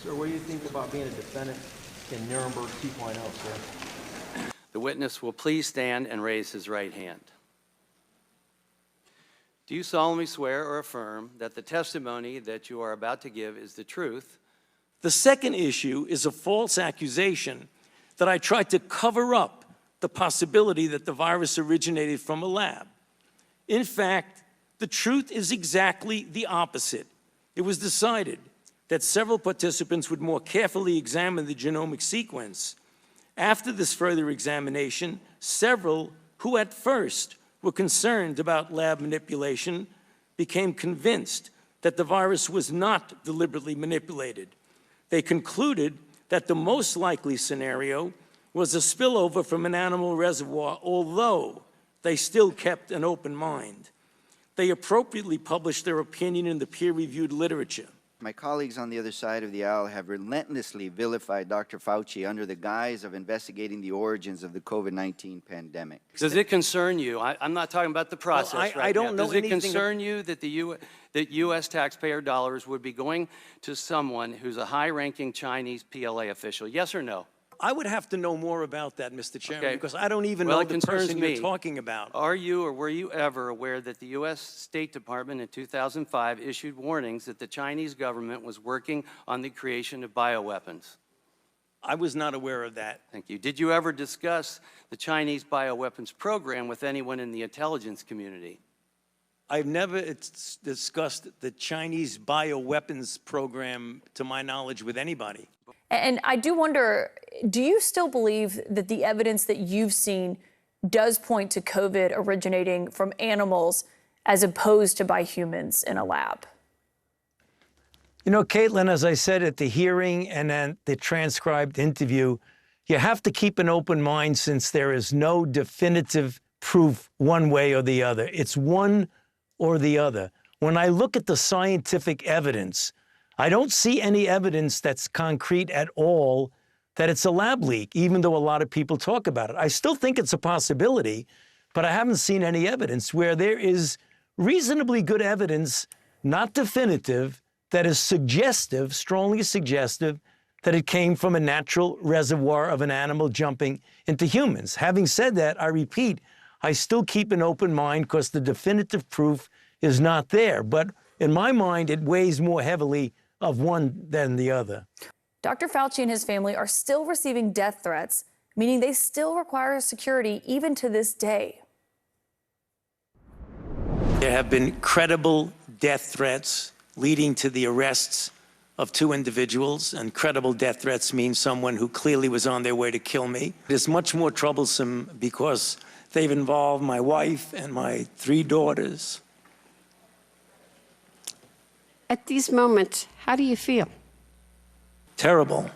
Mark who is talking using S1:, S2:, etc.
S1: Sir, what do you think about being a defendant in Nuremberg 2.0, sir?
S2: The witness will please stand and raise his right hand. Do you solemnly swear or affirm that the testimony that you are about to give is the truth?
S3: The second issue is a false accusation that I tried to cover up the possibility that the virus originated from a lab. In fact, the truth is exactly the opposite. It was decided that several participants would more carefully examine the genomic sequence. After this further examination, several who at first were concerned about lab manipulation became convinced that the virus was not deliberately manipulated. They concluded that the most likely scenario was a spillover from an animal reservoir, although they still kept an open mind. They appropriately published their opinion in the peer-reviewed literature.
S4: My colleagues on the other side of the aisle have relentlessly vilified Dr. Fauci under the guise of investigating the origins of the COVID-19 pandemic.
S2: Does it concern you? I'm not talking about the process
S3: Well,
S2: right
S3: I don't
S2: now.
S3: know
S2: Does it
S3: anything
S2: concern you that that U.S. taxpayer dollars would be going to someone who's a high-ranking Chinese PLA official? Yes or no?
S3: I would have to know more about that, Mr. Chairman,
S2: Okay.
S3: because I don't even
S2: Well,
S3: know
S2: it
S3: the
S2: concerns
S3: person
S2: me.
S3: you're talking about.
S2: Are you or were you ever aware that the U.S. State Department in 2005 issued warnings that the Chinese government was working on the creation of bioweapons?
S3: I was not aware of that.
S2: Thank you. Did you ever discuss the Chinese bioweapons program with anyone in the intelligence community?
S3: I've never discussed the Chinese bioweapons program, to my knowledge, with anybody.
S5: And I do wonder, do you still believe that the evidence that you've seen does point to COVID originating from animals as opposed to by humans in a lab?
S3: You know, Caitlin, as I said at the hearing and then the transcribed interview, you have to keep an open mind since there is no definitive proof one way or the other. It's one or the other. When I look at the scientific evidence, I don't see any evidence that's concrete at all that it's a lab leak, even though a lot of people talk about it. I still think it's a possibility, but I haven't seen any evidence where there is reasonably good evidence, not definitive, that is suggestive, strongly suggestive, that it came from a natural reservoir of an animal jumping into humans. Having said that, I repeat, I still keep an open mind because the definitive proof is not there. But in my mind, it weighs more heavily of one than the other.
S5: Dr. Fauci and his family are still receiving death threats, meaning they still require security even to this day.
S3: There have been credible death threats leading to the arrests of 2 individuals, and credible death threats mean someone who clearly was on their way to kill me. It's much more troublesome because they've involved my wife and my 3 daughters.
S6: At these moments, how do you feel?
S3: Terrible.